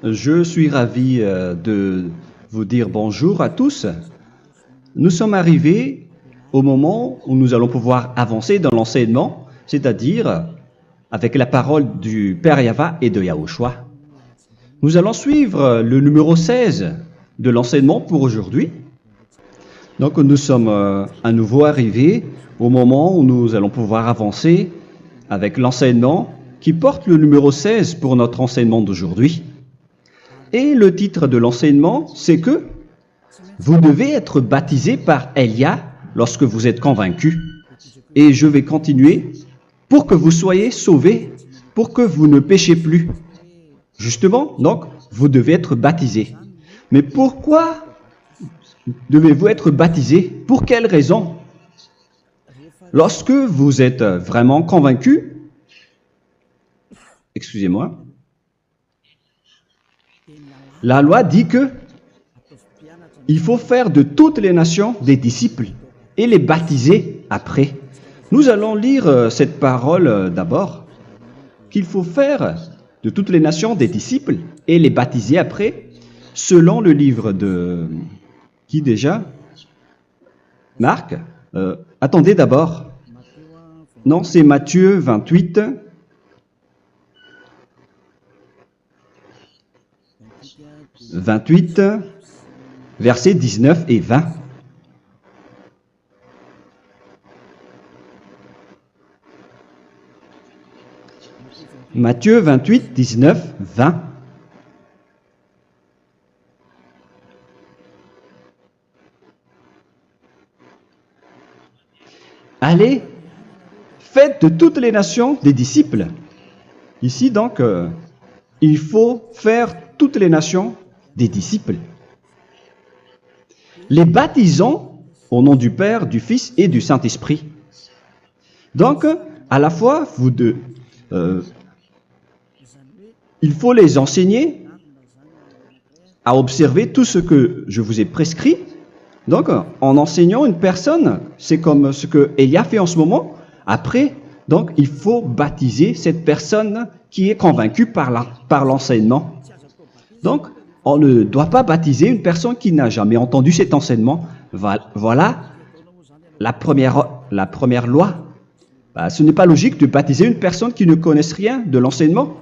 Je suis ravi de vous dire bonjour à tous. Nous sommes arrivés au moment où nous allons pouvoir avancer dans l'enseignement, c'est-à-dire avec la parole du Père Yava et de Yahushua. Nous allons suivre le numéro 16 de l'enseignement pour aujourd'hui. Donc nous sommes à nouveau arrivés au moment où nous allons pouvoir avancer avec l'enseignement qui porte le numéro 16 pour notre enseignement d'aujourd'hui. Et le titre de l'enseignement, c'est que vous devez être baptisé par Elia lorsque vous êtes convaincu. Et je vais continuer pour que vous soyez sauvés, pour que vous ne péchez plus. Justement, donc, vous devez être baptisé. Mais pourquoi devez-vous être baptisé? Pour quelle raison? Lorsque vous êtes vraiment convaincu, excusez-moi, la loi dit que il faut faire de toutes les nations des disciples et les baptiser après. Nous allons lire cette parole d'abord, qu'il faut faire de toutes les nations des disciples et les baptiser après, selon le livre de... Qui déjà? Marc. Attendez d'abord. Non, c'est Matthieu 28. Versets 19 et 20. Matthieu 28, 19, 20. Allez, faites de toutes les nations des disciples. Ici donc, il faut faire toutes les nations des disciples. Les baptisons au nom du Père, du Fils et du Saint-Esprit. Donc, à la fois, il faut les enseigner à observer tout ce que je vous ai prescrit. Donc, en enseignant une personne, c'est comme ce que Elia fait en ce moment. Après, donc, il faut baptiser cette personne qui est convaincue par l'enseignement. Donc, on ne doit pas baptiser une personne qui n'a jamais entendu cet enseignement. Voilà la première loi. Ce n'est pas logique de baptiser une personne qui ne connaisse rien de l'enseignement.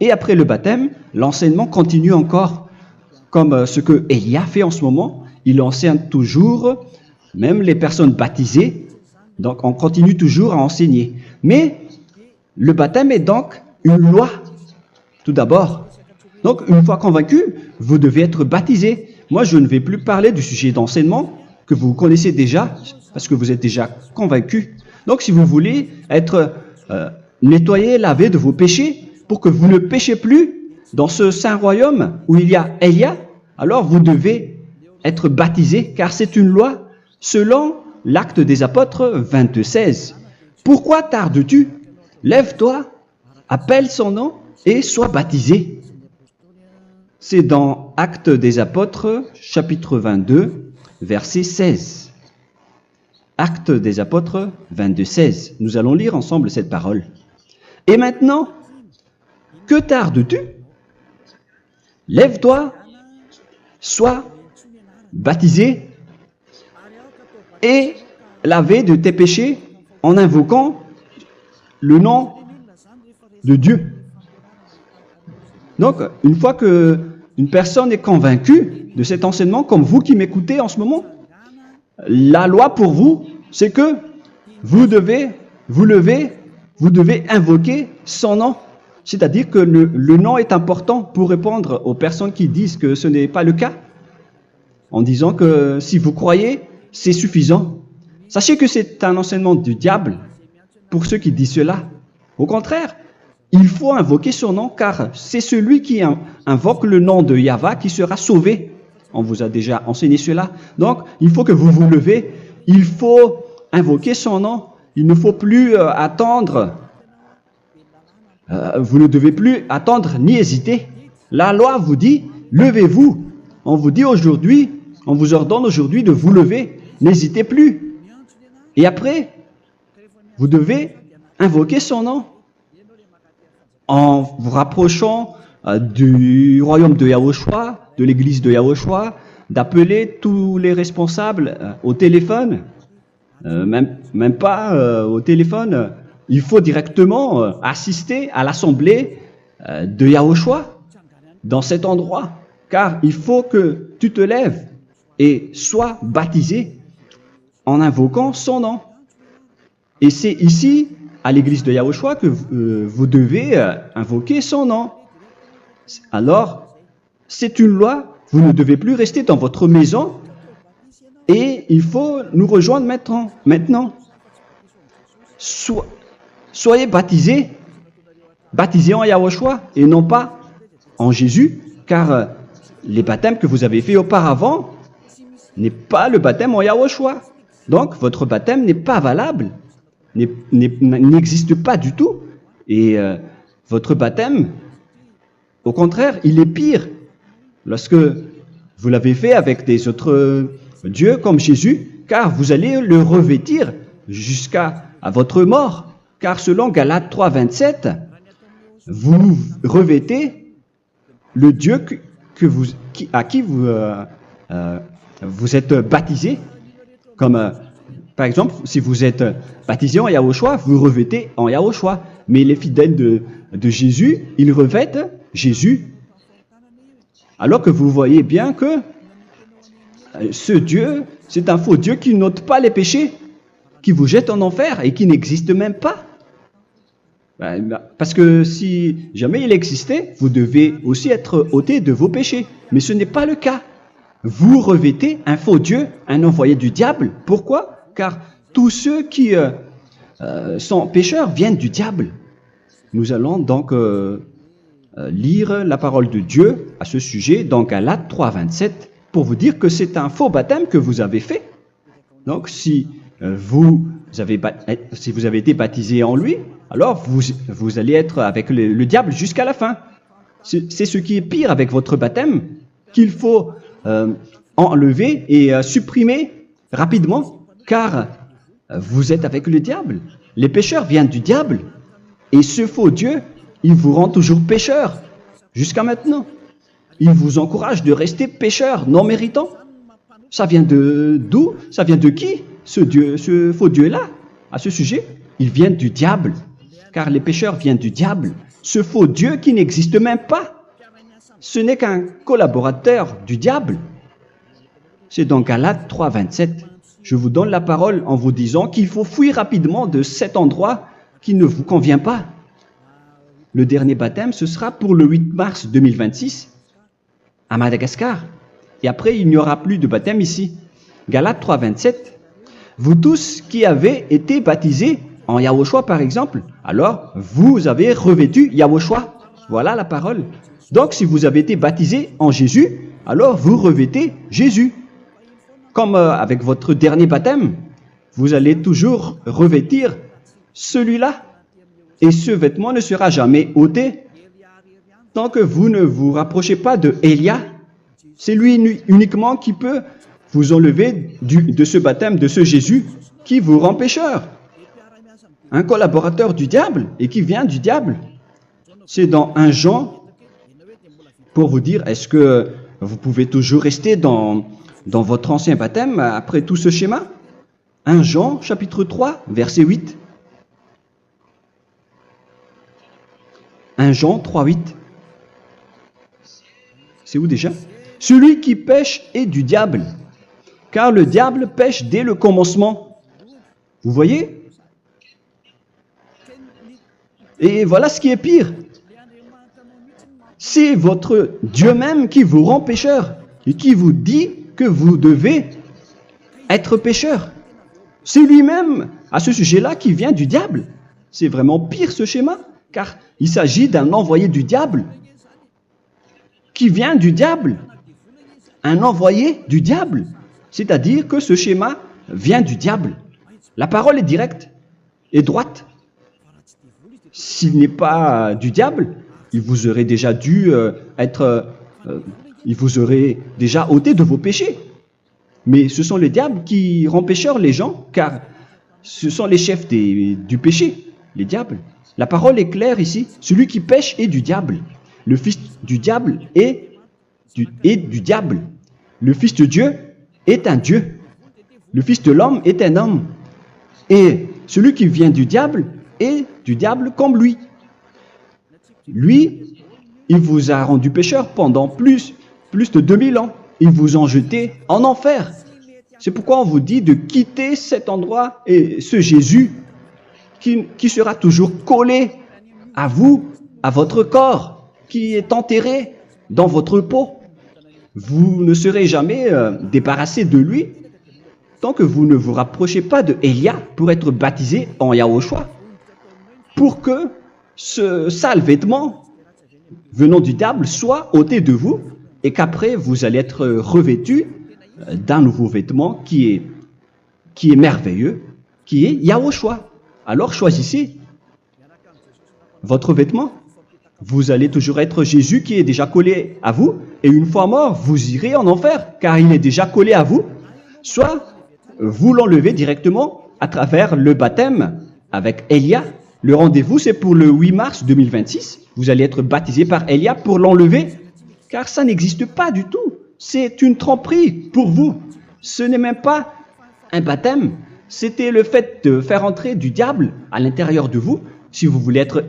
Et après le baptême, l'enseignement continue encore, comme ce que Elia fait en ce moment. Il enseigne toujours, même les personnes baptisées. Donc, on continue toujours à enseigner. Mais le baptême est donc une loi, tout d'abord. Donc, une fois convaincu, vous devez être baptisé. Moi, je ne vais plus parler du sujet d'enseignement que vous connaissez déjà, parce que vous êtes déjà convaincu. Donc, si vous voulez être nettoyé, lavé de vos péchés, pour que vous ne péchez plus dans ce saint royaume où il y a Elia, alors vous devez être baptisé, car c'est une loi selon l'Acte des Apôtres 22:16. Pourquoi tardes-tu? Lève-toi, appelle son nom et sois baptisé. C'est dans Actes des Apôtres, chapitre 22, verset 16. Actes des Apôtres 22:16. Nous allons lire ensemble cette parole. Et maintenant, que tardes-tu? Lève-toi, sois baptisé et lavé de tes péchés en invoquant le nom de Dieu. Donc, une fois qu'une personne est convaincue de cet enseignement, comme vous qui m'écoutez en ce moment, la loi pour vous, c'est que vous devez invoquer son nom. C'est-à-dire que le nom est important pour répondre aux personnes qui disent que ce n'est pas le cas, en disant que si vous croyez, c'est suffisant. Sachez que c'est un enseignement du diable pour ceux qui disent cela. Au contraire, il faut invoquer son nom, car c'est celui qui invoque le nom de Yahva qui sera sauvé. On vous a déjà enseigné cela. Donc, il faut que vous vous levez, il faut invoquer son nom. Il ne faut plus attendre. Vous ne devez plus attendre ni hésiter. La loi vous dit, levez-vous. On vous dit aujourd'hui, on vous ordonne aujourd'hui de vous lever. N'hésitez plus. Et après, vous devez invoquer son nom en vous rapprochant du royaume de Yahushua, de l'église de Yahushua, d'appeler tous les responsables au téléphone, même pas au téléphone. Il faut directement assister à l'assemblée de Yahushua dans cet endroit, car il faut que tu te lèves et sois baptisé en invoquant son nom. Et c'est ici, à l'église de Yahushua, que vous devez invoquer son nom. Alors, c'est une loi, vous ne devez plus rester dans votre maison et il faut nous rejoindre maintenant. Soyez baptisés en Yahushua et non pas en Jésus, car les baptêmes que vous avez faits auparavant n'est pas le baptême en Yahushua. Donc, votre baptême n'est pas valable, n'existe pas du tout. Et votre baptême, au contraire, il est pire. Lorsque vous l'avez fait avec des autres dieux comme Jésus, car vous allez le revêtir jusqu'à votre mort. Car selon Galates 3, 27, vous revêtez le Dieu à qui vous êtes baptisé. Comme par exemple, si vous êtes baptisé en Yahushua, vous revêtez en Yahushua. Mais les fidèles de Jésus, ils revêtent Jésus. Alors que vous voyez bien que ce Dieu, c'est un faux Dieu qui n'ôte pas les péchés, qui vous jette en enfer et qui n'existe même pas. Parce que si jamais il existait, vous devez aussi être ôté de vos péchés. Mais ce n'est pas le cas. Vous revêtez un faux Dieu, un envoyé du diable. Pourquoi? Car tous ceux qui sont pécheurs viennent du diable. Nous allons donc lire la parole de Dieu à ce sujet dans Galates 3, 27 pour vous dire que c'est un faux baptême que vous avez fait. Donc si vous avez été baptisé en lui, alors vous allez être avec le diable jusqu'à la fin. C'est ce qui est pire avec votre baptême qu'il faut enlever et supprimer rapidement, car vous êtes avec le diable. Les pécheurs viennent du diable et ce faux Dieu, il vous rend toujours pécheur jusqu'à maintenant. Il vous encourage de rester pécheur non méritant. Ça vient d'où? Ça vient de qui? Ce faux Dieu-là, à ce sujet, ils viennent du diable, car les pécheurs viennent du diable. Ce faux Dieu qui n'existe même pas, ce n'est qu'un collaborateur du diable. C'est dans Galates 3, 27. Je vous donne la parole en vous disant qu'il faut fuir rapidement de cet endroit qui ne vous convient pas. Le dernier baptême, ce sera pour le 8 mars 2026 à Madagascar. Et après, il n'y aura plus de baptême ici. Galates 3, 27. Vous tous qui avez été baptisés en Yahushua, par exemple, alors vous avez revêtu Yahushua. Voilà la parole. Donc, si vous avez été baptisés en Jésus, alors vous revêtez Jésus. Comme avec votre dernier baptême, vous allez toujours revêtir celui-là. Et ce vêtement ne sera jamais ôté tant que vous ne vous rapprochez pas de Élia. C'est lui uniquement qui peut vous enlever de ce baptême, de ce Jésus qui vous rend pécheur. Un collaborateur du diable et qui vient du diable. C'est dans 1 Jean, pour vous dire, est-ce que vous pouvez toujours rester dans votre ancien baptême après tout ce schéma? 1 Jean, chapitre 3, verset 8. 1 Jean 3, 8. C'est où déjà? Celui qui pêche est du diable, car le diable pêche dès le commencement. Vous voyez? Et voilà ce qui est pire. C'est votre Dieu même qui vous rend pécheur et qui vous dit que vous devez être pécheur. C'est lui-même, à ce sujet-là, qui vient du diable. C'est vraiment pire ce schéma, car il s'agit d'un envoyé du diable qui vient du diable. Un envoyé du diable. C'est-à-dire que ce schéma vient du diable. La parole est directe et droite. S'il n'est pas du diable, il vous aurait déjà dû il vous aurait déjà ôté de vos péchés. Mais ce sont les diables qui rendent pécheurs les gens, car ce sont les chefs du péché, les diables. La parole est claire ici. Celui qui pêche est du diable. le fils du diable est du diable. Le fils de Dieu est un Dieu. Le fils de l'homme est un homme. Et celui qui vient du diable est du diable comme lui. Lui, il vous a rendu pécheur pendant plus de 2000 ans. Il vous a jeté en enfer. C'est pourquoi on vous dit de quitter cet endroit et ce Jésus qui sera toujours collé à vous, à votre corps, qui est enterré dans votre peau. Vous ne serez jamais débarrassé de lui tant que vous ne vous rapprochez pas de Élia pour être baptisé en Yahushua, pour que ce sale vêtement venant du diable soit ôté de vous et qu'après vous allez être revêtu d'un nouveau vêtement qui est merveilleux, qui est Yahushua. Alors choisissez votre vêtement. Vous allez toujours être Jésus qui est déjà collé à vous, et une fois mort, vous irez en enfer, car il est déjà collé à vous. Soit vous l'enlevez directement à travers le baptême avec Élia. Le rendez-vous, c'est pour le 8 mars 2026. Vous allez être baptisé par Élia pour l'enlever, car ça n'existe pas du tout. C'est une tromperie pour vous. Ce n'est même pas un baptême. C'était le fait de faire entrer du diable à l'intérieur de vous. Si vous voulez être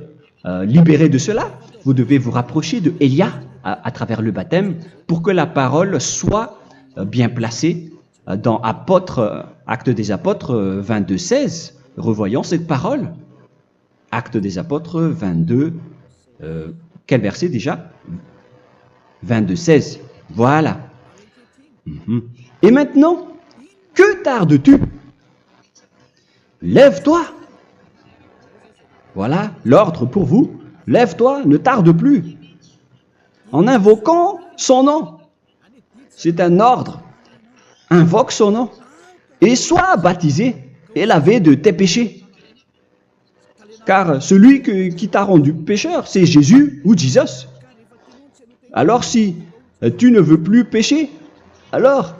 libéré de cela, vous devez vous rapprocher de Élia à travers le baptême pour que la parole soit bien placée dans Actes des Apôtres 22:16. Revoyons cette parole. Actes des Apôtres 22, quel verset déjà? 22:16. Voilà. Et maintenant, que tardes-tu? Lève-toi. Voilà l'ordre pour vous. Lève-toi, ne tarde plus. En invoquant son nom. C'est un ordre. Invoque son nom. Et sois baptisé et lavé de tes péchés. Car celui qui t'a rendu pécheur, c'est Jésus ou Jesus. Alors si tu ne veux plus pécher, alors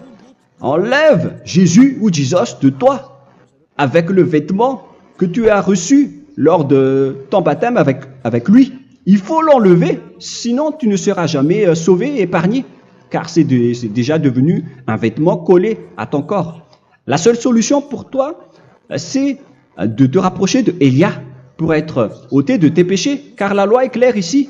enlève Jésus ou Jesus de toi avec le vêtement que tu as reçu lors de ton baptême avec lui. Il faut l'enlever, sinon tu ne seras jamais sauvé, épargné, car c'est déjà devenu un vêtement collé à ton corps. La seule solution pour toi, c'est de te rapprocher de Élia pour être ôté de tes péchés, car la loi est claire ici.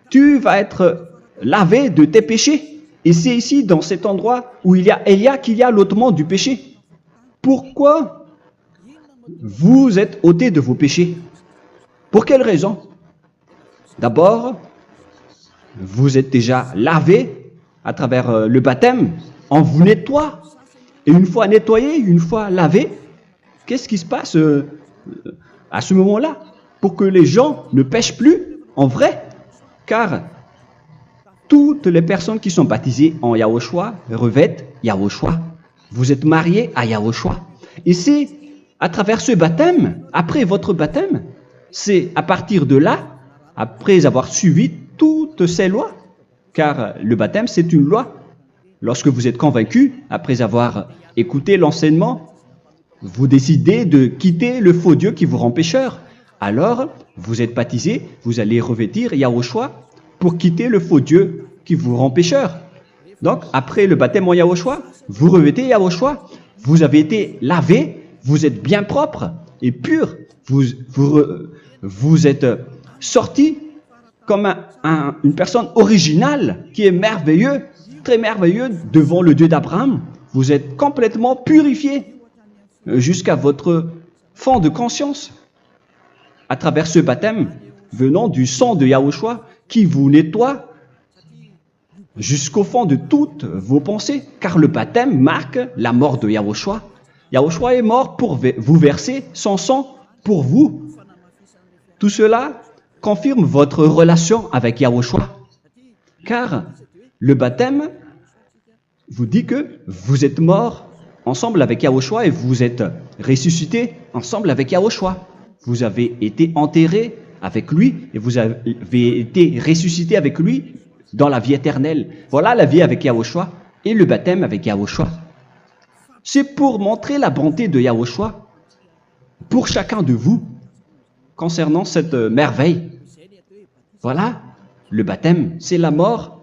Tu vas être lavé de tes péchés, et c'est ici, dans cet endroit où il y a Élia, qu'il y a l'ôtement du péché. Pourquoi vous êtes ôté de vos péchés? Pour quelle raison? D'abord, vous êtes déjà lavé à travers le baptême. On vous nettoie. Et une fois nettoyé, une fois lavé, qu'est-ce qui se passe à ce moment-là? Pour que les gens ne pêchent plus en vrai. Car toutes les personnes qui sont baptisées en Yahushua revêtent Yahushua. Vous êtes mariés à Yahushua. Et c'est à travers ce baptême, après votre baptême, c'est à partir de là, après avoir suivi toutes ces lois, car le baptême c'est une loi. Lorsque vous êtes convaincu, après avoir écouté l'enseignement, vous décidez de quitter le faux Dieu qui vous rend pécheur. Alors, vous êtes baptisé, vous allez revêtir Yahushua pour quitter le faux Dieu qui vous rend pécheur. Donc, après le baptême en Yahushua, vous revêtez Yahushua, vous avez été lavé, vous êtes bien propre et pur, vous êtes sorti comme une personne originale qui est merveilleux, très merveilleux devant le Dieu d'Abraham. Vous êtes complètement purifié jusqu'à votre fond de conscience à travers ce baptême venant du sang de Yahushua qui vous nettoie jusqu'au fond de toutes vos pensées, car le baptême marque la mort de Yahushua. Yahushua est mort pour vous verser son sang pour vous. Tout cela confirme votre relation avec Yahushua, car le baptême vous dit que vous êtes mort ensemble avec Yahushua et vous êtes ressuscité ensemble avec Yahushua. Vous avez été enterré avec lui et vous avez été ressuscité avec lui dans la vie éternelle. Voilà la vie avec Yahushua et le baptême avec Yahushua. C'est pour montrer la bonté de Yahushua pour chacun de vous concernant cette merveille. Voilà le baptême, c'est la mort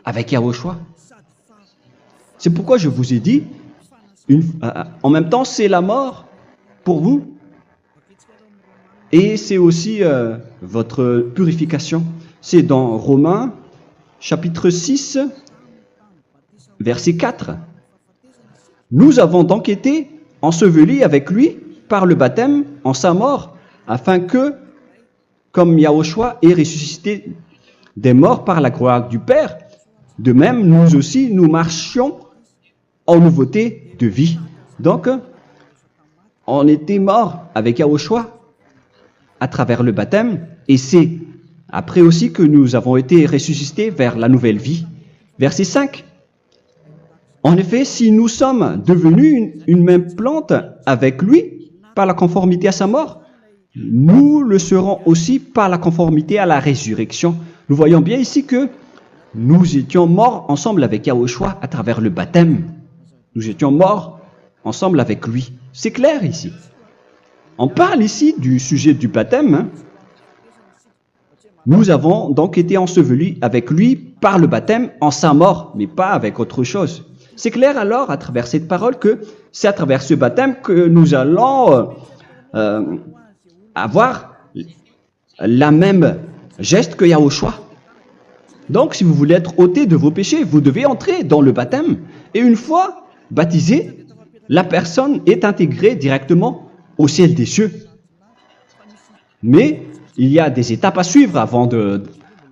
avec Yahushua. C'est pourquoi je vous ai dit, en même temps, c'est la mort pour vous et c'est aussi votre purification. C'est dans Romains, chapitre 6, verset 4. Nous avons donc été ensevelis avec lui par le baptême en sa mort, afin que, comme Yahushua est ressuscité des morts par la gloire du Père, de même nous aussi nous marchions en nouveauté de vie. Donc, on était morts avec Yahushua à travers le baptême, et c'est après aussi que nous avons été ressuscités vers la nouvelle vie. Verset 5. En effet, si nous sommes devenus une même plante avec lui par la conformité à sa mort, nous le serons aussi par la conformité à la résurrection. Nous voyons bien ici que nous étions morts ensemble avec Yahushua à travers le baptême. Nous étions morts ensemble avec lui. C'est clair ici. On parle ici du sujet du baptême. Nous avons donc été ensevelis avec lui par le baptême en sa mort, mais pas avec autre chose. C'est clair alors à travers cette parole que c'est à travers ce baptême que nous allons avoir la même geste que Yahushua. Donc si vous voulez être ôté de vos péchés, vous devez entrer dans le baptême. Et une fois baptisé, la personne est intégrée directement au ciel des cieux. Mais il y a des étapes à suivre avant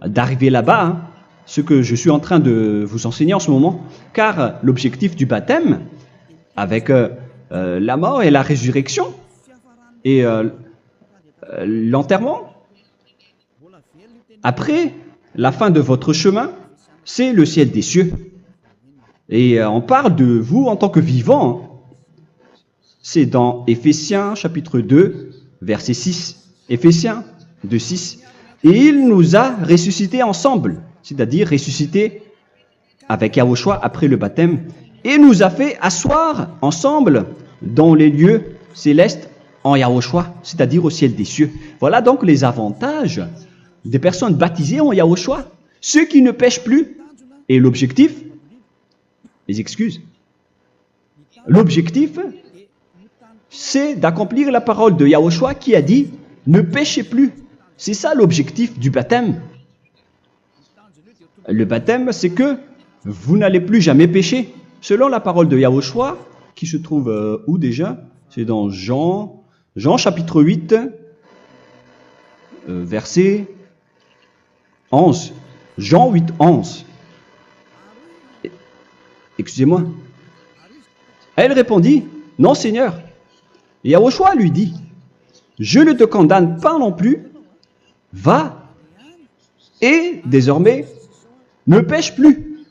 d'arriver là-bas, ce que je suis en train de vous enseigner en ce moment, car l'objectif du baptême, avec la mort et la résurrection, et l'enterrement, après la fin de votre chemin, c'est le ciel des cieux. Et on parle de vous en tant que vivant. C'est dans Éphésiens chapitre 2, verset 6. Éphésiens 2, 6. Et il nous a ressuscités ensemble, c'est-à-dire ressuscités avec Yahushua après le baptême, et nous a fait asseoir ensemble dans les lieux célestes en Yahushua, c'est-à-dire au ciel des cieux. Voilà donc les avantages des personnes baptisées en Yahushua, ceux qui ne pêchent plus. Et l'objectif, les excuses, l'objectif, c'est d'accomplir la parole de Yahushua qui a dit « Ne péchez plus ». C'est ça l'objectif du baptême. Le baptême, c'est que vous n'allez plus jamais pécher. Selon la parole de Yahushua, qui se trouve où déjà? C'est dans Jean chapitre 8, verset 11. Jean 8, 11. Excusez-moi. Elle répondit, « Non, Seigneur. » Et Yahushua lui dit, « Je ne te condamne pas non plus. Va et désormais ne pêche plus. »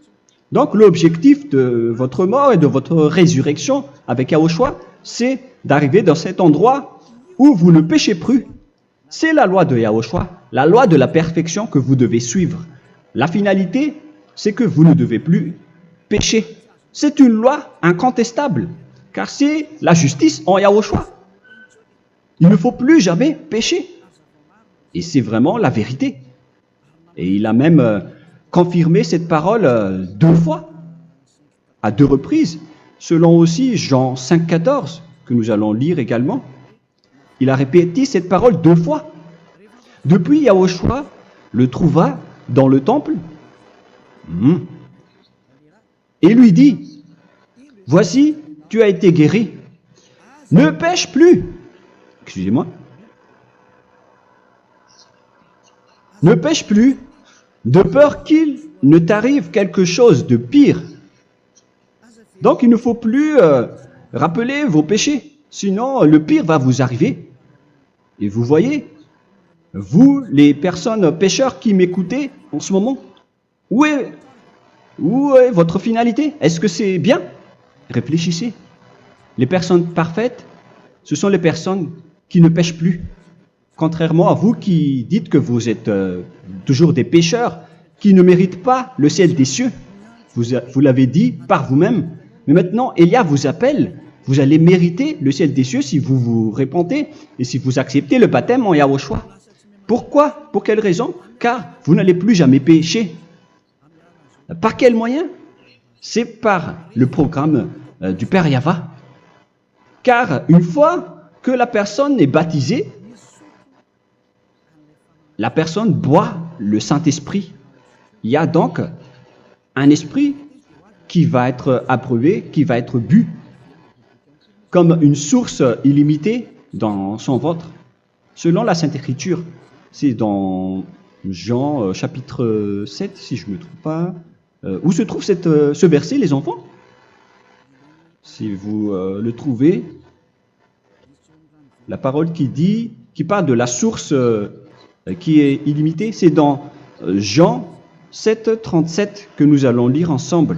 Donc l'objectif de votre mort et de votre résurrection avec Yahushua, c'est d'arriver dans cet endroit où vous ne péchez plus. C'est la loi de Yahushua, la loi de la perfection que vous devez suivre. La finalité, c'est que vous ne devez plus pécher. C'est une loi incontestable, car c'est la justice en Yahushua. Il ne faut plus jamais pécher. Et c'est vraiment la vérité. Et il a même confirmé cette parole 2 fois, à 2 reprises, selon aussi Jean 5, 14, que nous allons lire également. Il a répété cette parole 2 fois. Depuis, Yahushua le trouva dans le temple et lui dit, « Voici, tu as été guéri. Ne pêche plus. » Excusez-moi. Ne pêche plus, de peur qu'il ne t'arrive quelque chose de pire. Donc il ne faut plus rappeler vos péchés, sinon le pire va vous arriver. Et vous voyez, vous les personnes pécheurs qui m'écoutez en ce moment, où est votre finalité? Est-ce que c'est bien? Réfléchissez. Les personnes parfaites, ce sont les personnes qui ne pêchent plus. Contrairement à vous qui dites que vous êtes toujours des pécheurs qui ne méritent pas le ciel des cieux. Vous l'avez dit par vous-même. Mais maintenant, Élia vous appelle. Vous allez mériter le ciel des cieux si vous vous repentez et si vous acceptez le baptême en Yahushua. Pourquoi? Pour quelle raison? Car vous n'allez plus jamais pécher. Par quel moyen? C'est par le programme du Père Yahva. Car une fois que la personne est baptisée, la personne boit le Saint-Esprit. Il y a donc un esprit qui va être approuvé, qui va être bu, comme une source illimitée dans son ventre, selon la Sainte Écriture. C'est dans Jean chapitre 7, si je ne me trompe pas. Où se trouve ce verset, les enfants? Si vous le trouvez, la parole qui parle de la source qui est illimitée, c'est dans Jean 7, 37 que nous allons lire ensemble.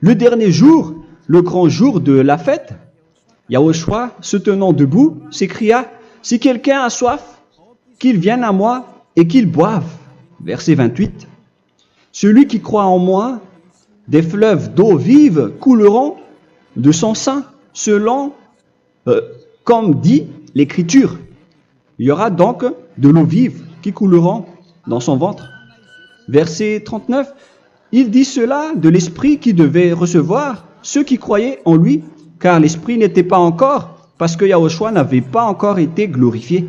Le dernier jour, le grand jour de la fête, Yahushua, se tenant debout, s'écria, « Si quelqu'un a soif, qu'il vienne à moi et qu'il boive. » Verset 28. « Celui qui croit en moi, des fleuves d'eau vive couleront de son sein, selon, comme dit l'Écriture. » Il y aura donc de l'eau vive qui couleront dans son ventre. Verset 39. Il dit cela de l'Esprit qui devait recevoir ceux qui croyaient en lui, car l'Esprit n'était pas encore, parce que Yahushua n'avait pas encore été glorifié.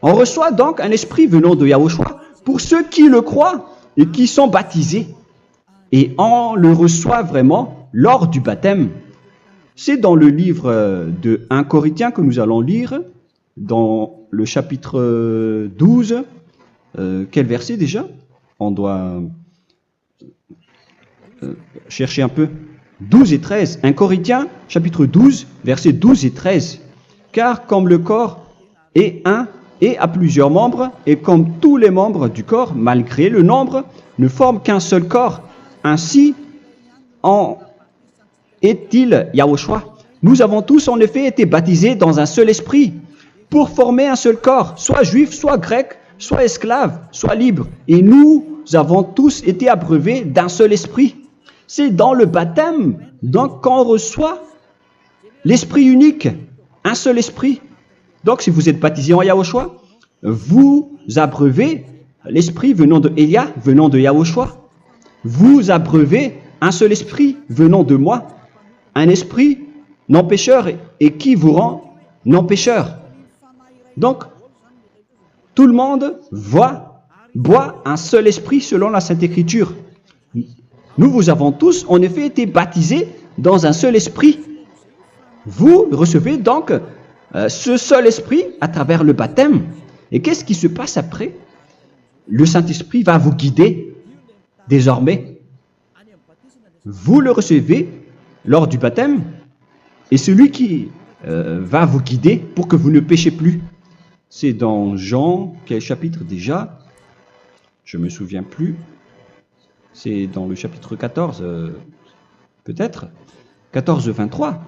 On reçoit donc un Esprit venant de Yahushua pour ceux qui le croient et qui sont baptisés. Et on le reçoit vraiment lors du baptême. C'est dans le livre de 1 Corinthiens que nous allons lire, dans le chapitre 12. Quel verset déjà? On doit chercher un peu. 12 et 13. 1 Corinthiens, chapitre 12, versets 12 et 13. Car comme le corps est un et a plusieurs membres, et comme tous les membres du corps, malgré le nombre, ne forment qu'un seul corps, ainsi en est-il Yahushua. Nous avons tous en effet été baptisés dans un seul esprit, pour former un seul corps, soit juif, soit grec, soit esclave, soit libre. Et nous avons tous été abreuvés d'un seul esprit. C'est dans le baptême, donc, qu'on reçoit l'esprit unique, un seul esprit. Donc, si vous êtes baptisé en Yahushua, vous abreuvez l'esprit venant de Elia, venant de Yahushua. Vous abreuvez un seul esprit venant de moi, un esprit non pécheur et qui vous rend non pécheur. Donc, tout le monde boit un seul esprit selon la Sainte Écriture. Nous vous avons tous en effet été baptisés dans un seul esprit. Vous recevez donc ce seul esprit à travers le baptême. Et qu'est-ce qui se passe après? Le Saint-Esprit va vous guider désormais. Vous le recevez lors du baptême et celui qui va vous guider pour que vous ne péchez plus. C'est dans Jean, quel chapitre déjà? Je ne me souviens plus. C'est dans le chapitre 14, peut-être. 14, 23.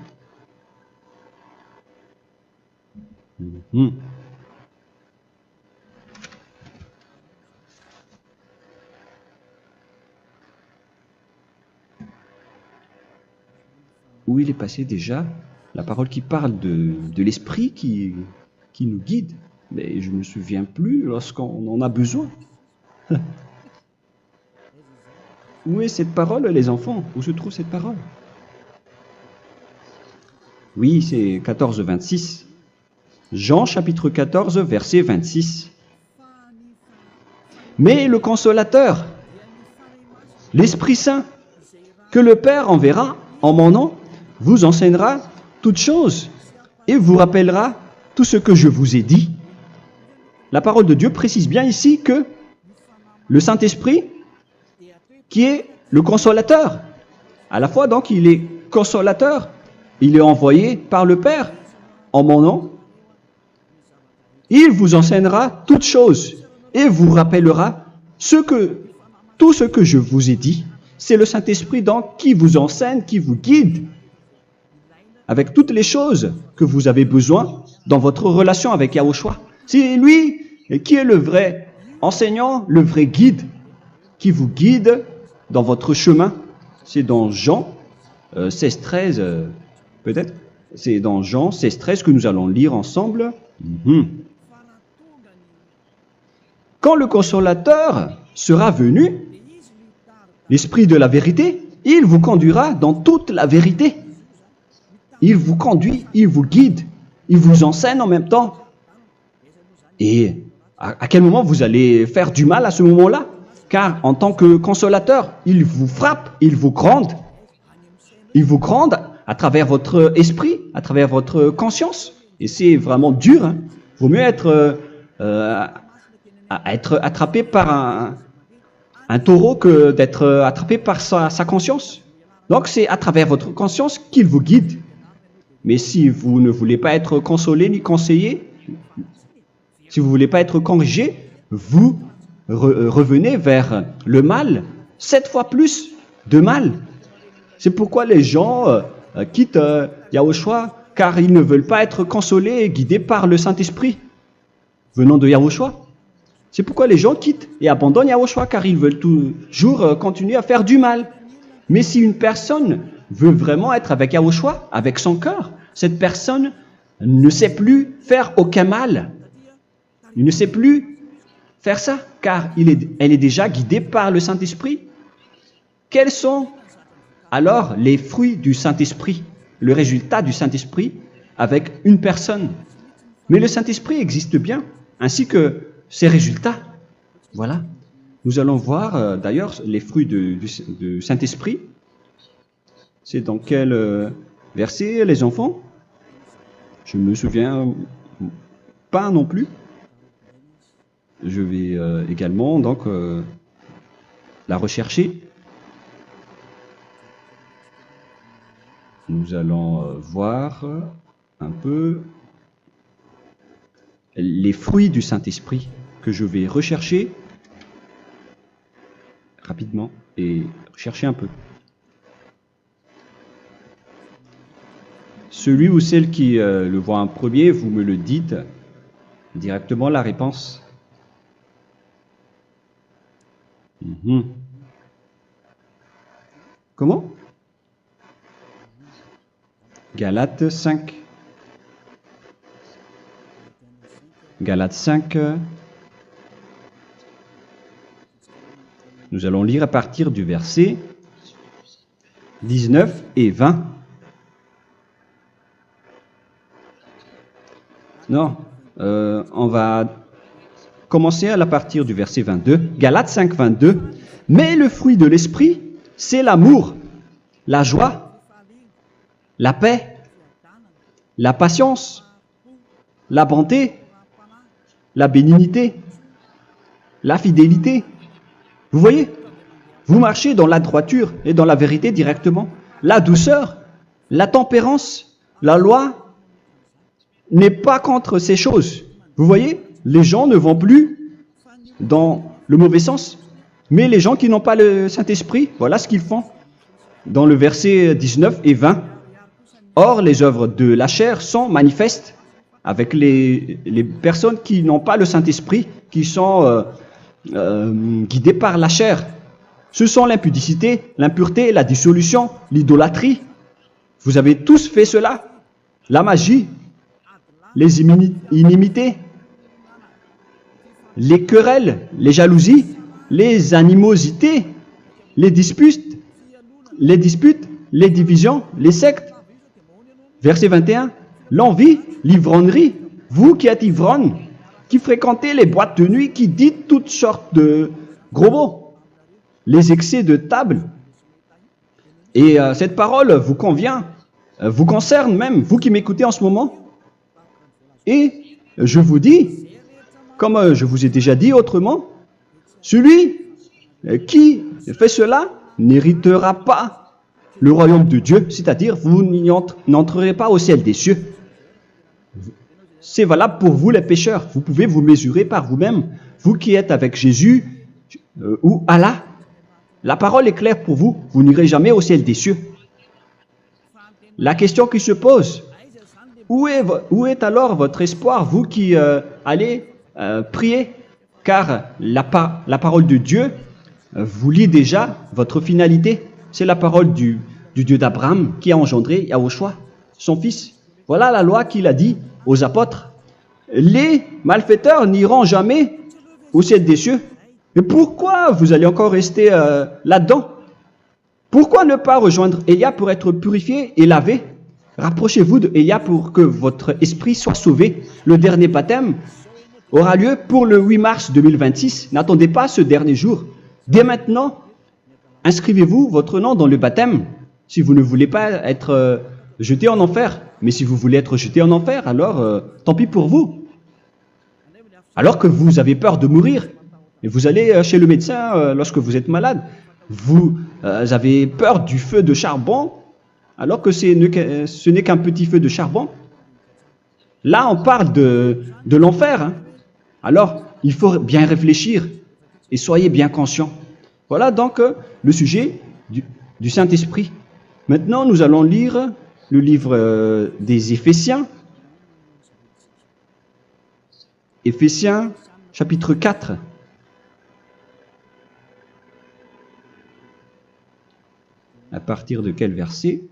Où il est passé déjà la parole qui parle de l'esprit qui nous guide. Mais je ne me souviens plus lorsqu'on en a besoin. Où est cette parole, les enfants? Où se trouve cette parole? Oui, c'est 14, 26. Jean, chapitre 14, verset 26. Mais le Consolateur, l'Esprit Saint, que le Père enverra en mon nom, vous enseignera toutes choses et vous rappellera tout ce que je vous ai dit. La parole de Dieu précise bien ici que le Saint-Esprit, qui est le consolateur, à la fois donc il est consolateur, il est envoyé par le Père en mon nom, il vous enseignera toutes choses et vous rappellera tout ce que je vous ai dit. C'est le Saint-Esprit donc qui vous enseigne, qui vous guide avec toutes les choses que vous avez besoin dans votre relation avec Yahushua. C'est lui qui est le vrai enseignant, le vrai guide, qui vous guide dans votre chemin. C'est dans Jean 16, 13, peut-être. C'est dans Jean 16, 13 que nous allons lire ensemble. quand le consolateur sera venu, l'Esprit de la vérité, il vous conduira dans toute la vérité. Il vous conduit, il vous guide, il vous enseigne en même temps. Et à quel moment vous allez faire du mal à ce moment-là? Car en tant que consolateur, il vous frappe, il vous gronde. Il vous gronde à travers votre esprit, à travers votre conscience. Et c'est vraiment dur. Hein. Vaut mieux être attrapé par un taureau que d'être attrapé par sa conscience. Donc c'est à travers votre conscience qu'il vous guide. Mais si vous ne voulez pas être consolé ni conseillé, si vous ne voulez pas être corrigé, vous revenez vers le mal, 7 fois plus de mal. C'est pourquoi les gens quittent Yahushua, car ils ne veulent pas être consolés et guidés par le Saint-Esprit venant de Yahushua. C'est pourquoi les gens quittent et abandonnent Yahushua, car ils veulent toujours continuer à faire du mal. Mais si une personne veut vraiment être avec Yahushua, avec son cœur, cette personne ne sait plus faire aucun mal. Il ne sait plus faire ça, car elle est déjà guidée par le Saint-Esprit. Quels sont alors les fruits du Saint-Esprit, le résultat du Saint-Esprit avec une personne? Mais le Saint-Esprit existe bien, ainsi que ses résultats. Voilà. Nous allons voir d'ailleurs les fruits du Saint-Esprit. C'est dans quel verset, les enfants? Je ne me souviens pas non plus. Je vais également donc la rechercher. Nous allons voir un peu les fruits du Saint-Esprit que je vais rechercher rapidement et chercher un peu. Celui ou celle qui le voit en premier, vous me le dites directement la réponse. Comment? Galates 5. Galates 5. Nous allons lire à partir du verset 19 et 20. Non, on va commencer à partir du verset 22. Galates 5, 22. Mais le fruit de l'esprit, c'est l'amour, la joie, la paix, la patience, la bonté, la bénignité, la fidélité. Vous voyez? Vous marchez dans la droiture et dans la vérité directement. La douceur, la tempérance, la loi n'est pas contre ces choses. Vous voyez? Les gens ne vont plus dans le mauvais sens. Mais les gens qui n'ont pas le Saint-Esprit, voilà ce qu'ils font. Dans le verset 19 et 20. Or, les œuvres de la chair sont manifestes avec les personnes qui n'ont pas le Saint-Esprit, qui sont guidées par la chair. Ce sont l'impudicité, l'impureté, la dissolution, l'idolâtrie. Vous avez tous fait cela. La magie, les inimités, les querelles, les jalousies, les animosités, les disputes, les divisions, les sectes. Verset 21, l'envie, l'ivrognerie, vous qui êtes ivrognes, qui fréquentez les boîtes de nuit, qui dites toutes sortes de gros mots, les excès de table. Et cette parole vous convient, vous concerne même, vous qui m'écoutez en ce moment. Et je vous dis, comme je vous ai déjà dit autrement, celui qui fait cela n'héritera pas le royaume de Dieu, c'est-à-dire vous n'entrerez pas au ciel des cieux. C'est valable pour vous les pécheurs. Vous pouvez vous mesurer par vous-même. Vous qui êtes avec Jésus ou Allah, la parole est claire pour vous. Vous n'irez jamais au ciel des cieux. La question qui se pose, où est alors votre espoir, vous qui allez prier? Car la parole de Dieu vous lit déjà votre finalité. C'est la parole du Dieu d'Abraham qui a engendré Yahushua, son fils. Voilà la loi qu'il a dit aux apôtres. Les malfaiteurs n'iront jamais au ciel des cieux. Mais pourquoi vous allez encore rester là-dedans? Pourquoi ne pas rejoindre Élia pour être purifié et lavé? Rapprochez-vous d'Élia pour que votre esprit soit sauvé. Le dernier baptême aura lieu pour le 8 mars 2026. N'attendez pas ce dernier jour. Dès maintenant, inscrivez-vous votre nom dans le baptême si vous ne voulez pas être jeté en enfer. Mais si vous voulez être jeté en enfer, alors tant pis pour vous. Alors que vous avez peur de mourir, et vous allez chez le médecin lorsque vous êtes malade, vous avez peur du feu de charbon, alors que ce n'est qu'un petit feu de charbon. Là, on parle de l'enfer. Hein. Alors, il faut bien réfléchir et soyez bien conscients. Voilà donc le sujet du Saint-Esprit. Maintenant, nous allons lire le livre des Éphésiens. Éphésiens, chapitre 4. À partir de quel verset?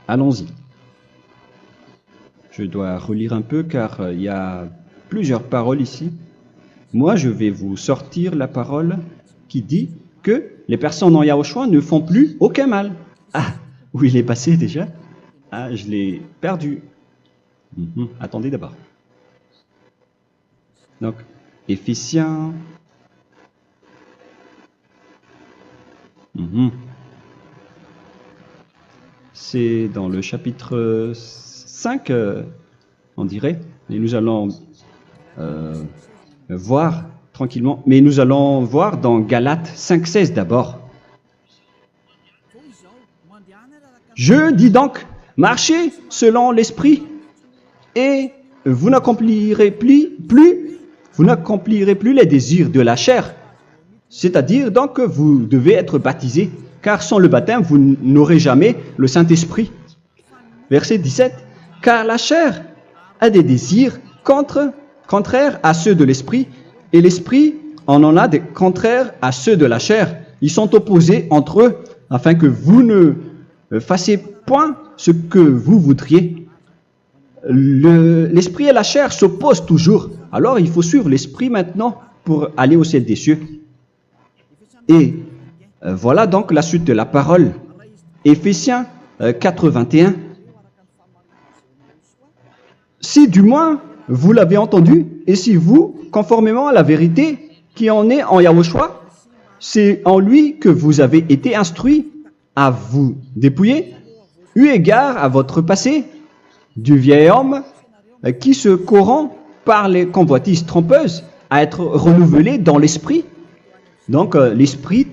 Allons-y. Je dois relire un peu car il y a plusieurs paroles ici. Moi, je vais vous sortir la parole qui dit que les personnes en Yahushua ne font plus aucun mal. Ah, où il est passé déjà? Ah, je l'ai perdu. Attendez d'abord. Donc, Éphésiens. C'est dans le chapitre 5, on dirait. Et nous allons voir tranquillement. Mais nous allons voir dans Galates 5,16 d'abord. Je dis donc, marchez selon l'esprit, et vous n'accomplirez plus les désirs de la chair. C'est-à-dire donc que vous devez être baptisé, car sans le baptême, vous n'aurez jamais le Saint-Esprit. Verset 17. Car la chair a des désirs contraires à ceux de l'esprit, et l'esprit en a des contraires à ceux de la chair. Ils sont opposés entre eux, afin que vous ne fassiez point ce que vous voudriez. L'esprit et la chair s'opposent toujours. Alors il faut suivre l'esprit maintenant pour aller au ciel des cieux. Et voilà donc la suite de la parole. Éphésiens 4:21. Si du moins vous l'avez entendu, et si vous, conformément à la vérité qui en est en Yahushua, c'est en lui que vous avez été instruits à vous dépouiller, eu égard à votre passé, du vieil homme qui se corrompt par les convoitises trompeuses, à être renouvelé dans l'esprit. Donc l'esprit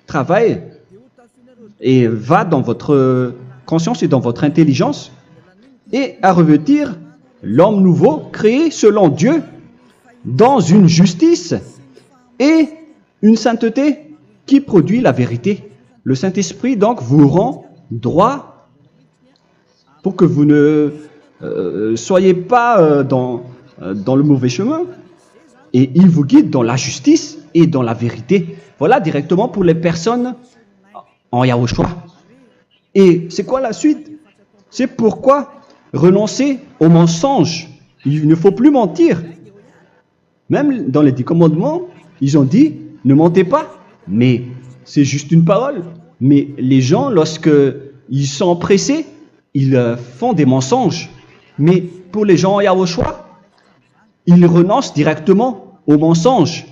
travaille et va dans votre conscience et dans votre intelligence, et à revêtir l'homme nouveau créé selon Dieu dans une justice et une sainteté qui produit la vérité. Le Saint-Esprit donc vous rend droit pour que vous ne soyez pas dans le mauvais chemin, et il vous guide dans la justice et dans la vérité. Voilà directement pour les personnes en Yahushua. Et c'est quoi la suite? C'est pourquoi renoncer au mensonge. Il ne faut plus mentir. Même dans les 10 commandements, ils ont dit ne mentez pas. Mais c'est juste une parole. Mais les gens, lorsque ils sont pressés, ils font des mensonges. Mais pour les gens en Yahushua, ils renoncent directement au mensonge.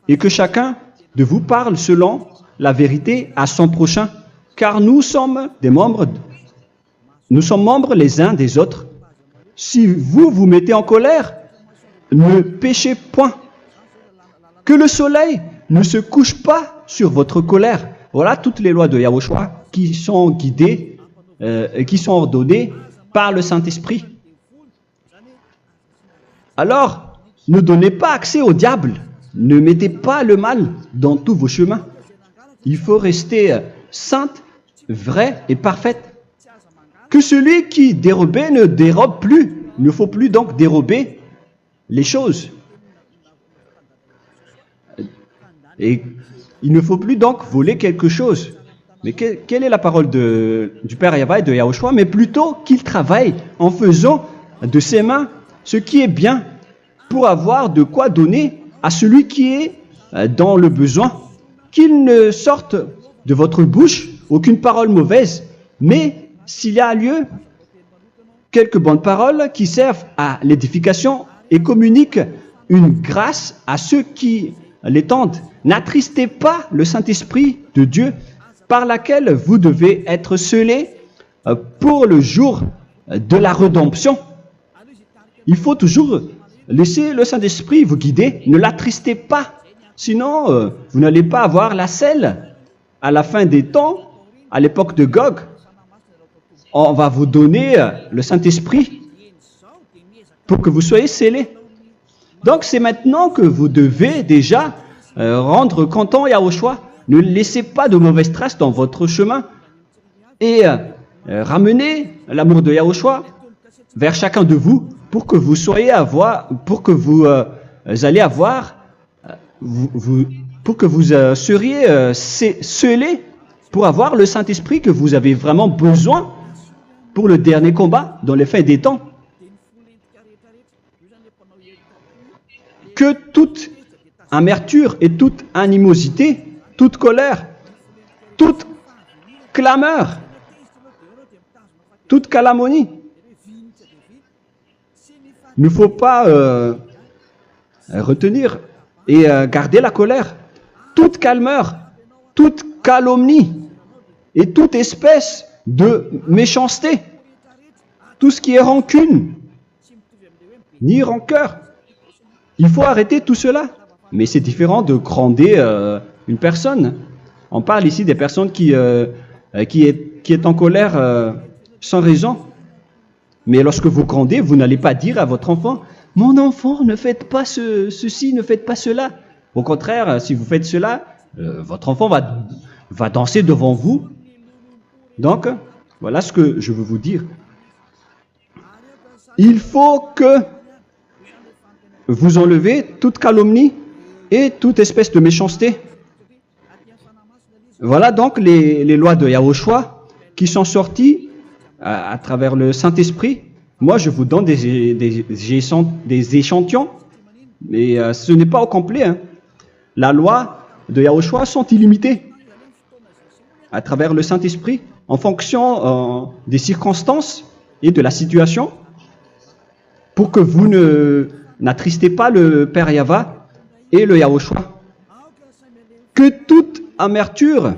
Et que chacun de vous parle selon la vérité à son prochain. Car nous sommes membres les uns des autres. Si vous vous mettez en colère, ne péchez point. Que le soleil ne se couche pas sur votre colère. Voilà toutes les lois de Yahushua qui sont guidées et qui sont ordonnées par le Saint-Esprit. Alors, ne donnez pas accès au diable. Ne mettez pas le mal dans tous vos chemins. Il faut rester sainte, vraie et parfaite. Que celui qui dérobait ne dérobe plus. Il ne faut plus donc dérober les choses. Et il ne faut plus donc voler quelque chose. Mais quelle est la parole du Père Yahweh et de Yahushua? Mais plutôt qu'il travaille en faisant de ses mains ce qui est bien pour avoir de quoi donner à celui qui est dans le besoin. Qu'il ne sorte de votre bouche aucune parole mauvaise, mais s'il y a lieu, quelques bonnes paroles qui servent à l'édification et communiquent une grâce à ceux qui l'étendent. N'attristez pas le Saint-Esprit de Dieu par laquelle vous devez être scellés pour le jour de la rédemption. Il faut toujours laisser le Saint-Esprit vous guider, ne l'attristez pas, sinon vous n'allez pas avoir la selle. À la fin des temps, à l'époque de Gog, on va vous donner le Saint-Esprit pour que vous soyez scellés. Donc c'est maintenant que vous devez déjà rendre content Yahushua. Ne laissez pas de mauvaises traces dans votre chemin et ramenez l'amour de Yahushua vers chacun de vous pour que vous soyez pour que vous seriez scellés pour avoir le Saint-Esprit que vous avez vraiment besoin pour le dernier combat dans les fins des temps. Que toute amertume et toute animosité, toute colère, toute clameur, toute calomnie, il ne faut pas retenir et garder la colère. Toute calmeur, toute calomnie et toute espèce de méchanceté, tout ce qui est rancune, ni rancœur. Il faut arrêter tout cela. Mais c'est différent de gronder une personne. On parle ici des personnes qui est en colère sans raison. Mais lorsque vous grondez, vous n'allez pas dire à votre enfant « Mon enfant, ne faites pas ceci, ne faites pas cela ». Au contraire, si vous faites cela, votre enfant va danser devant vous. Donc, voilà ce que je veux vous dire. Il faut que vous enlevez toute calomnie et toute espèce de méchanceté. Voilà donc les lois de Yahushua qui sont sorties à travers le Saint-Esprit. Moi, je vous donne des échantillons, mais ce n'est pas au complet. Hein. La loi de Yahushua sont illimitées à travers le Saint-Esprit en fonction des circonstances et de la situation pour que vous n'attristez pas le Père Yahva et le Yahushua. Que toute amertume,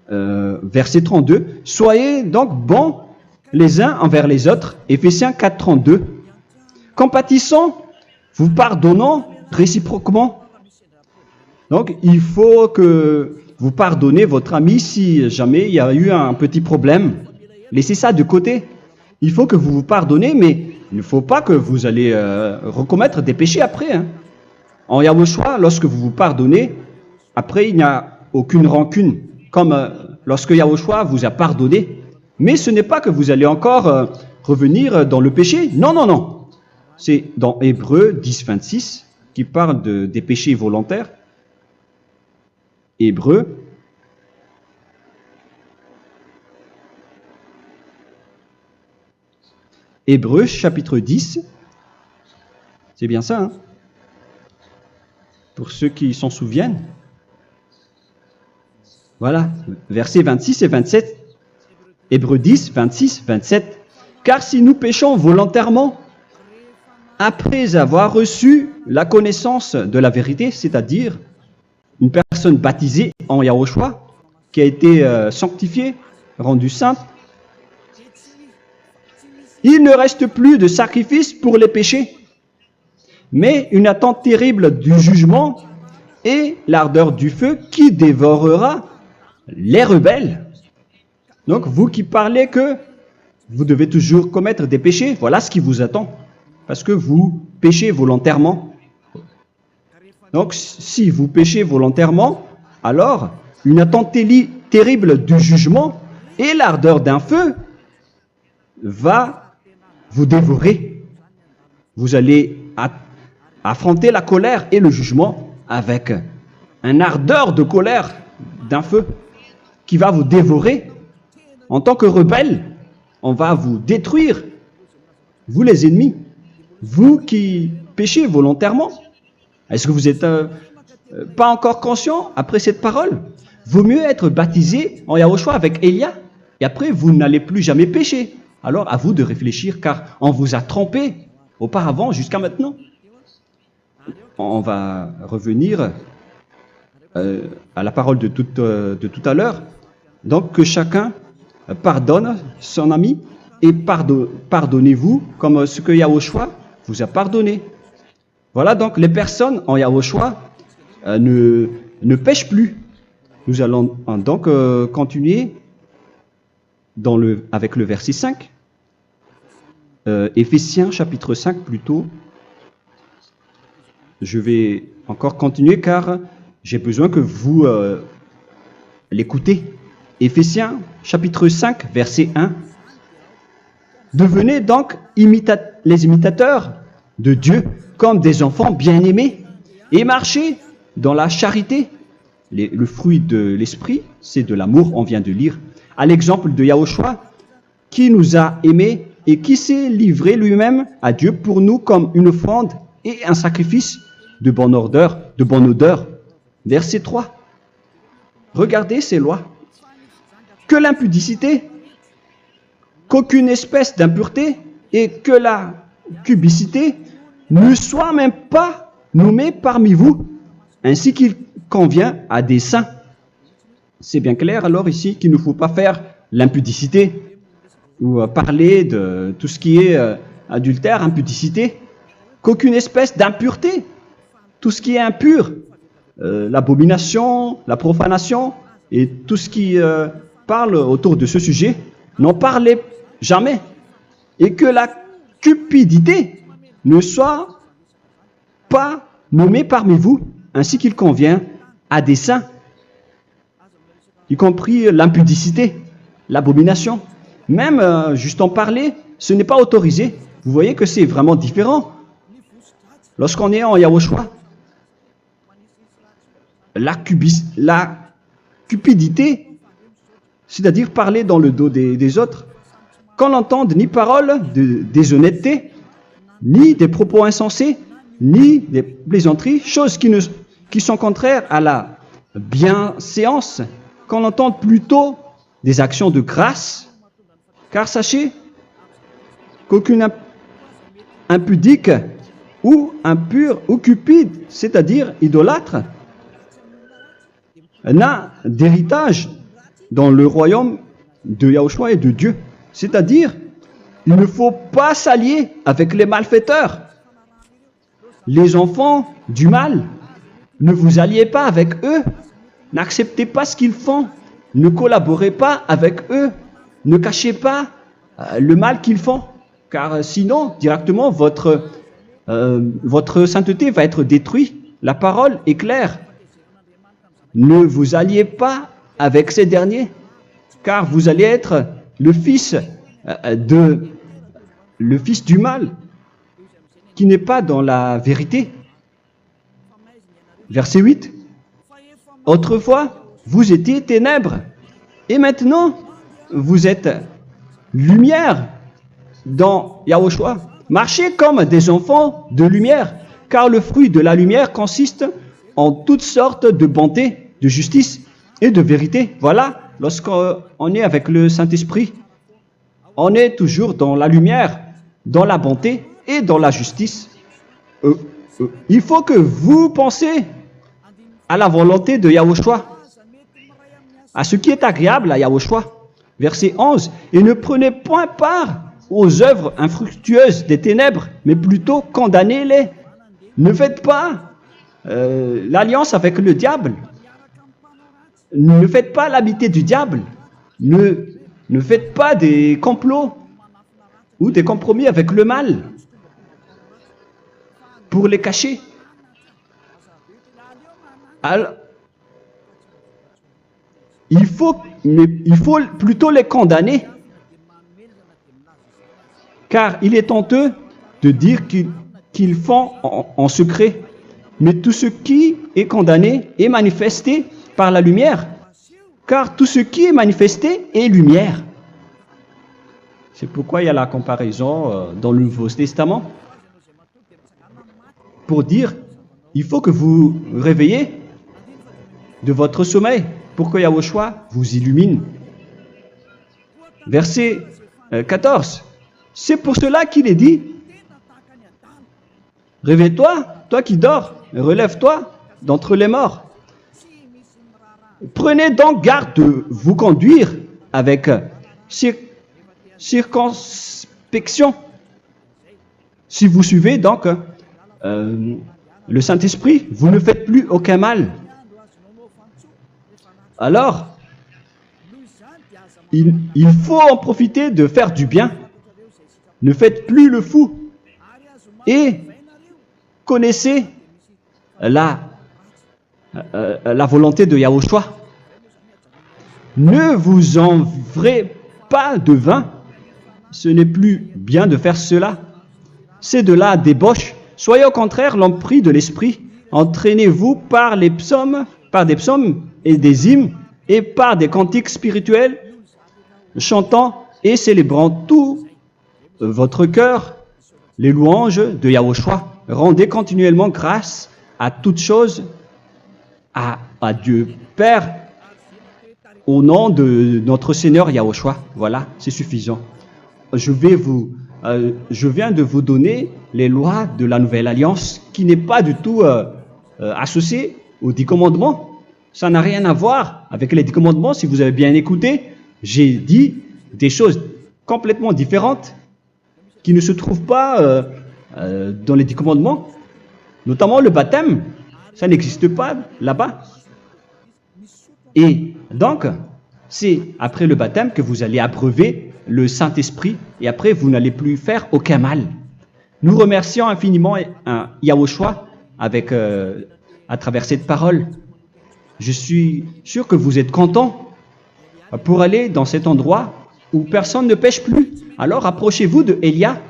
verset 32, soyez donc bons les uns envers les autres, Éphésiens 4, 32, compatissant, vous pardonnant réciproquement. Donc, il faut que vous pardonnez votre ami si jamais il y a eu un petit problème. Laissez ça de côté. Il faut que vous vous pardonnez, mais il ne faut pas que vous allez recommettre des péchés après. Hein. En Yahushua, lorsque vous vous pardonnez, après il n'y a aucune rancune, comme lorsque Yahushua vous a pardonné. Mais ce n'est pas que vous allez encore revenir dans le péché. Non, non, non. C'est dans Hébreux 10, 26 qui parle des péchés volontaires. Hébreux. Hébreux chapitre 10. C'est bien ça, hein? Pour ceux qui s'en souviennent. Voilà, versets 26 et 27. Hébreux 10, 26, 27. Car si nous péchons volontairement, après avoir reçu la connaissance de la vérité, c'est-à-dire une personne baptisée en Yahushua, qui a été sanctifiée, rendue sainte, il ne reste plus de sacrifice pour les péchés, mais une attente terrible du jugement et l'ardeur du feu qui dévorera les rebelles. Donc, vous qui parlez que vous devez toujours commettre des péchés, voilà ce qui vous attend. Parce que vous péchez volontairement. Donc, si vous péchez volontairement, alors une attente terrible du jugement et l'ardeur d'un feu va vous dévorer. Vous allez affronter la colère et le jugement avec un ardeur de colère d'un feu qui va vous dévorer en tant que rebelle. on va vous détruire, vous les ennemis, vous qui péchez volontairement. Est-ce que vous n'êtes pas encore conscient après cette parole? Vaut mieux être baptisé en Yahushua avec Elia, et après vous n'allez plus jamais pécher. Alors à vous de réfléchir, car on vous a trompé auparavant jusqu'à maintenant. On va revenir à la parole de tout à l'heure. Donc que chacun pardonne son ami et pardonnez-vous comme ce que Yahushua vous a pardonné. Voilà donc les personnes en Yahushua ne pêchent plus. Nous allons donc continuer avec le verset 5. Éphésiens chapitre 5 plutôt. Je vais encore continuer car j'ai besoin que vous l'écoutez. Éphésiens chapitre 5 verset 1. Devenez donc les imitateurs de Dieu comme des enfants bien-aimés et marchez dans la charité. Le fruit de l'esprit, c'est de l'amour, on vient de lire, à l'exemple de Yahushua qui nous a aimés et qui s'est livré lui-même à Dieu pour nous comme une offrande et un sacrifice de bonne odeur. Verset 3. Regardez ces lois. Que l'impudicité, qu'aucune espèce d'impureté et que la cubicité ne soient même pas nommés parmi vous, ainsi qu'il convient à des saints. C'est bien clair alors ici qu'il ne faut pas faire l'impudicité ou parler de tout ce qui est adultère, impudicité, qu'aucune espèce d'impureté, tout ce qui est impur, l'abomination, la profanation et tout ce qui parle autour de ce sujet, n'en parlez jamais. Et que la cupidité ne soit pas nommée parmi vous, ainsi qu'il convient à des saints, y compris l'impudicité, l'abomination. Même juste en parler, ce n'est pas autorisé. Vous voyez que c'est vraiment différent. Lorsqu'on est en Yahushua, la cupidité, c'est-à-dire parler dans le dos des autres, qu'on n'entende ni parole de déshonnêteté, ni des propos insensés, ni des plaisanteries, choses qui sont contraires à la bienséance, qu'on entende plutôt des actions de grâce, car sachez qu'aucune impudique ou impure ou cupide, c'est-à-dire idolâtre, n'a d'héritage dans le royaume de Yahushua et de Dieu. C'est-à-dire, il ne faut pas s'allier avec les malfaiteurs. Les enfants du mal, ne vous alliez pas avec eux. N'acceptez pas ce qu'ils font. Ne collaborez pas avec eux. Ne cachez pas le mal qu'ils font. Car sinon, directement, votre sainteté va être détruite. La parole est claire. Ne vous alliez pas avec ces derniers, car vous allez être le fils du mal, qui n'est pas dans la vérité. Verset 8. Autrefois, vous étiez ténèbres, et maintenant, vous êtes lumière dans Yahushua. Marchez comme des enfants de lumière, car le fruit de la lumière consiste en toutes sortes de bonté, de justice et de vérité. Voilà, lorsqu'on est avec le Saint-Esprit, on est toujours dans la lumière, dans la bonté et dans la justice. Il faut que vous pensiez à la volonté de Yahushua, à ce qui est agréable à Yahushua. Verset 11. Et ne prenez point part aux œuvres infructueuses des ténèbres, mais plutôt condamnez-les. Ne faites pas l'alliance avec le diable. Ne faites pas l'amitié du diable. Ne faites pas des complots ou des compromis avec le mal pour les cacher. Alors, il faut plutôt les condamner, car il est honteux de dire qu'ils font en secret. Mais tout ce qui est condamné est manifesté par la lumière, car tout ce qui est manifesté est lumière. C'est pourquoi il y a la comparaison dans le Nouveau Testament. Pour dire, il faut que vous réveillez de votre sommeil pour que Yahushua vous illumine. Verset 14. C'est pour cela qu'il est dit, réveille-toi, toi qui dors, relève-toi d'entre les morts. Prenez donc garde de vous conduire avec circonspection. Si vous suivez donc le Saint-Esprit, vous ne faites plus aucun mal. Alors, il faut en profiter de faire du bien. Ne faites plus le fou. Et connaissez la volonté de Yahushua. Ne vous envrez pas de vin. Ce n'est plus bien de faire cela. C'est de la débauche. Soyez au contraire l'empris de l'esprit. Entraînez-vous par des psaumes et des hymnes et par des cantiques spirituels, chantant et célébrant tout votre cœur les louanges de Yahushua. Rendez continuellement grâce à toutes choses à Dieu Père au nom de notre Seigneur Yahushua. Voilà, c'est suffisant. Je viens de vous donner les lois de la Nouvelle Alliance qui n'est pas du tout associée aux 10 commandements. Ça n'a rien à voir avec les 10 commandements. Si vous avez bien écouté, j'ai dit des choses complètement différentes qui ne se trouvent pas dans les 10 commandements. Notamment le baptême, ça n'existe pas là-bas. Et donc, c'est après le baptême que vous allez abreuver le Saint-Esprit et après vous n'allez plus faire aucun mal. Nous remercions infiniment Yahushua à travers cette parole. Je suis sûr que vous êtes contents pour aller dans cet endroit où personne ne pêche plus. Alors approchez-vous de Élia,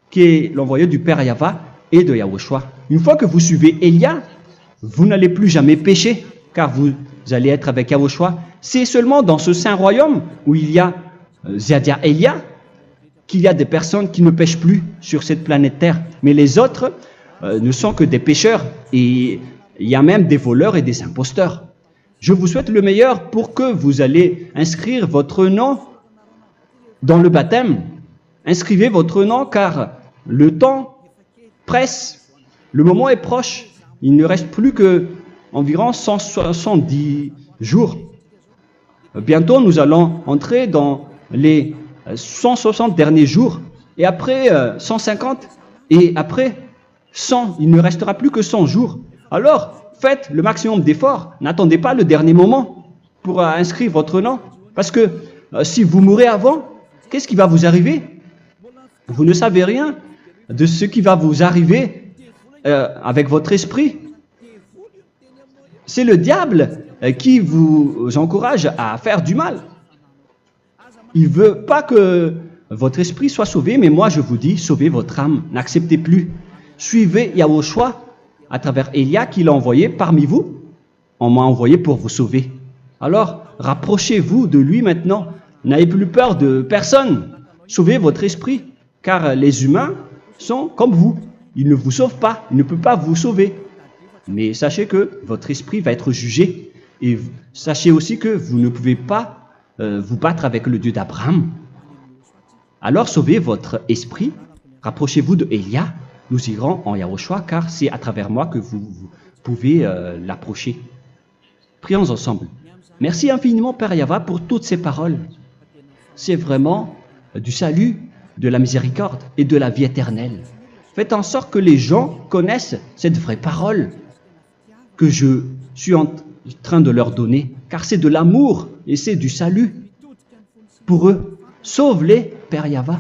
qui est l'envoyé du Père Yahva et de Yahushua. Une fois que vous suivez Élia, vous n'allez plus jamais pécher, car vous allez être avec Yahushua. C'est seulement dans ce saint royaume où il y a Ziadia Elia qu'il y a des personnes qui ne pêchent plus sur cette planète Terre. Mais les autres ne sont que des pécheurs et il y a même des voleurs et des imposteurs. Je vous souhaite le meilleur pour que vous allez inscrire votre nom dans le baptême. Inscrivez votre nom car le temps presse, le moment est proche. Il ne reste plus que environ 170 jours. Bientôt, nous allons entrer dans les 160 derniers jours, et après 150, et après 100. Il ne restera plus que 100 jours. Alors, faites le maximum d'efforts. N'attendez pas le dernier moment pour inscrire votre nom. Parce que si vous mourrez avant, qu'est-ce qui va vous arriver? Vous ne savez rien de ce qui va vous arriver avec votre esprit. C'est le diable qui vous encourage à faire du mal. Il ne veut pas que votre esprit soit sauvé, mais moi je vous dis, sauvez votre âme, n'acceptez plus. Suivez Yahushua à travers Élia qu'il a envoyé parmi vous. On m'a envoyé pour vous sauver. Alors, rapprochez-vous de lui maintenant. N'ayez plus peur de personne. Sauvez votre esprit, car les humains sont comme vous. Ils ne vous sauvent pas, ils ne peuvent pas vous sauver. Mais sachez que votre esprit va être jugé. Et sachez aussi que vous ne pouvez pas vous battre avec le Dieu d'Abraham. Alors sauvez votre esprit, rapprochez-vous de Élia, nous irons en Yahushua, car c'est à travers moi que vous pouvez l'approcher. Prions ensemble. Merci infiniment Père Yahva pour toutes ces paroles. C'est vraiment du salut, de la miséricorde et de la vie éternelle. Faites en sorte que les gens connaissent cette vraie parole que je suis en train de leur donner, car c'est de l'amour et c'est du salut pour eux. Sauve-les, Père Yahva,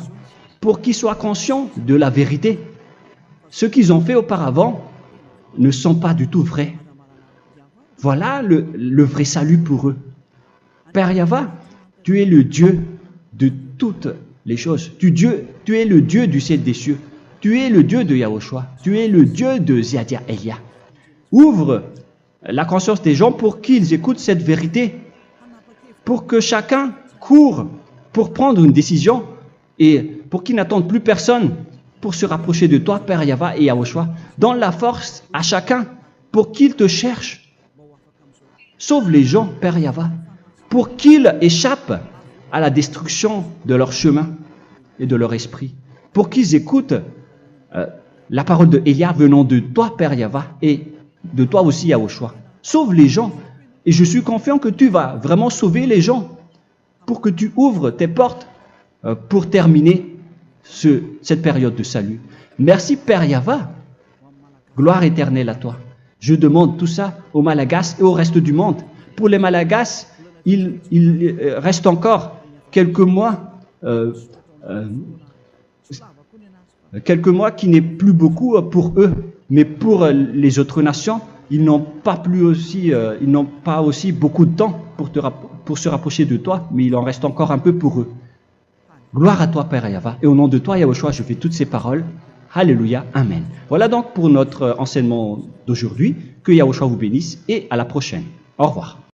pour qu'ils soient conscients de la vérité. Ce qu'ils ont fait auparavant ne sont pas du tout vrais. Voilà le vrai salut pour eux. Père Yahva, tu es le Dieu de toutes les choses. Tu es le Dieu du ciel des cieux. Tu es le Dieu de Yahushua. Tu es le Dieu de Ziadia Elia. Ouvre la conscience des gens pour qu'ils écoutent cette vérité, pour que chacun court pour prendre une décision et pour qu'ils n'attendent plus personne pour se rapprocher de toi, Père Yahweh et Yahushua. Donne la force à chacun pour qu'ils te cherchent. Sauve les gens, Père Yahweh, pour qu'ils échappent à la destruction de leur chemin et de leur esprit, pour qu'ils écoutent la parole de Élia venant de toi, Père Yahweh, et de toi aussi, Yahushua. Sauve les gens, et je suis confiant que tu vas vraiment sauver les gens pour que tu ouvres tes portes pour terminer cette période de salut. Merci, Père Yahweh. Gloire éternelle à toi. Je demande tout ça aux Malagasy et au reste du monde. Pour les Malagasy, il reste encore quelques mois qui n'est plus beaucoup pour eux, mais pour les autres nations, ils n'ont pas aussi beaucoup de temps pour se rapprocher de toi, mais il en reste encore un peu pour eux. Gloire à toi, Père Yahweh, et au nom de toi, Yahushua, je fais toutes ces paroles. Alléluia, Amen. Voilà donc pour notre enseignement d'aujourd'hui. Que Yahushua vous bénisse et à la prochaine. Au revoir.